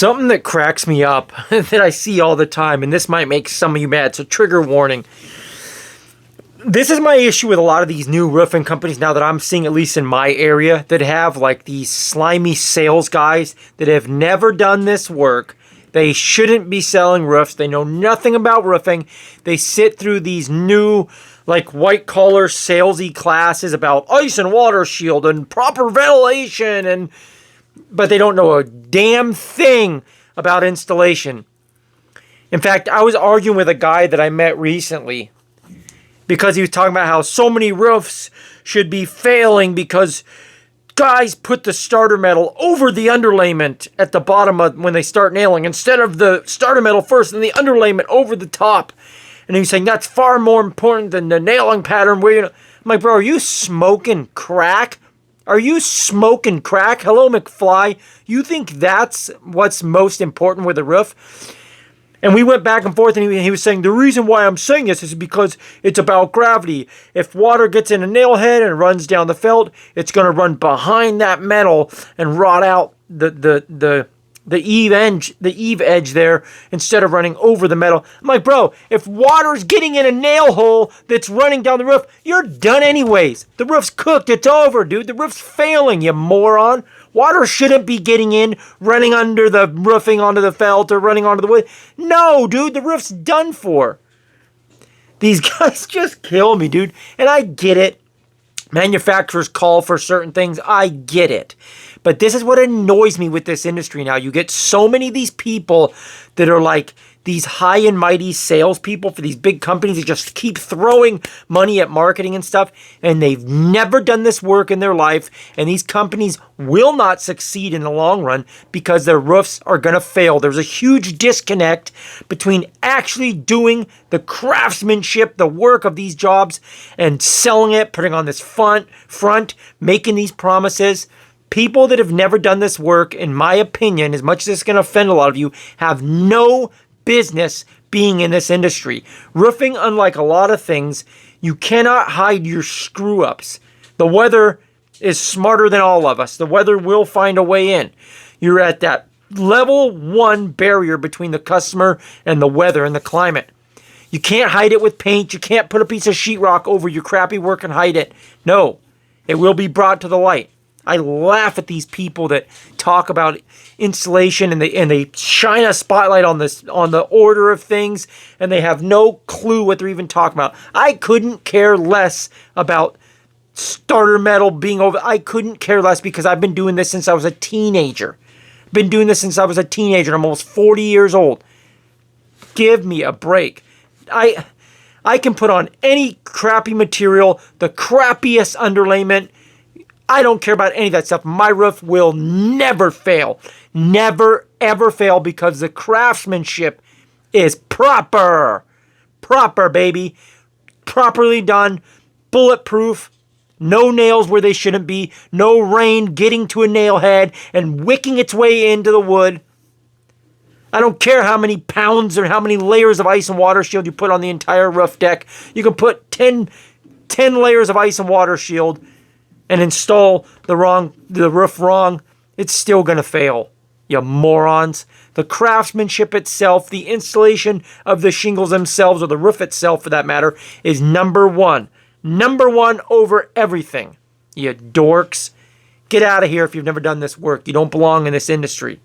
Something that cracks me up that I see all the time, and this might make some of you mad, so trigger warning. This is my issue with a lot of these new roofing companies now that I'm seeing, at least in my area, that have like these slimy sales guys that have never done this work. They shouldn't be selling roofs. They know nothing about roofing. They sit through these new like white collar salesy classes about ice and water shield and proper ventilation, but they don't know a damn thing about installation. In fact, I was arguing with a guy that I met recently because he was talking about how so many roofs should be failing because guys put the starter metal over the underlayment at the bottom of when they start nailing instead of the starter metal first and the underlayment over the top. And he was saying that's far more important than the nailing pattern where I'm like, bro, are you smoking crack? Are you smoking crack? Hello, McFly. You think that's what's most important with a roof? And we went back and forth, and he was saying, the reason why I'm saying this is because it's about gravity. If water gets in a nail head and runs down the felt, it's going to run behind that metal and rot out the eave edge there instead of running over the metal. I'm like, bro, if water's getting in a nail hole that's running down the roof, you're done anyways. The roof's cooked. It's over, dude. The roof's failing, you moron. Water shouldn't be getting in, running under the roofing onto the felt or running onto the wood. No, dude, the roof's done for. These guys just kill me, dude. And I get it. Manufacturers call for certain things. I get it. But this is what annoys me with this industry now. You get so many of these people that are like these high and mighty salespeople for these big companies that just keep throwing money at marketing and stuff. And they've never done this work in their life. And these companies will not succeed in the long run because their roofs are going to fail. There's a huge disconnect between actually doing the craftsmanship, the work of these jobs, and selling it, putting on this front, making these promises. People that have never done this work, in my opinion, as much as it's going to offend a lot of you, have no business being in this industry. Roofing, unlike a lot of things, you cannot hide your screw-ups. The weather is smarter than all of us. The weather will find a way in. You're at that level 1 barrier between the customer and the weather and the climate. You can't hide it with paint. You can't put a piece of sheetrock over your crappy work and hide it. No, it will be brought to the light. I laugh at these people that talk about installation and they shine a spotlight on the order of things, and they have no clue what they're even talking about. I couldn't care less about starter metal being over. I couldn't care less because I've been doing this since I was a teenager. And I'm almost 40 years old. Give me a break. I can put on any crappy material, the crappiest underlayment. I don't care about any of that stuff. My roof will never fail. Never, ever fail because the craftsmanship is proper. Proper, baby. Properly done. Bulletproof. No nails where they shouldn't be. No rain getting to a nail head and wicking its way into the wood. I don't care how many pounds or how many layers of ice and water shield you put on the entire roof deck. You can put 10 layers of ice and water shield and install the roof wrong, it's still going to fail, you morons. The craftsmanship itself, the installation of the shingles themselves, or the roof itself for that matter, is number one. Number one over everything, you dorks. Get out of here if you've never done this work. You don't belong in this industry.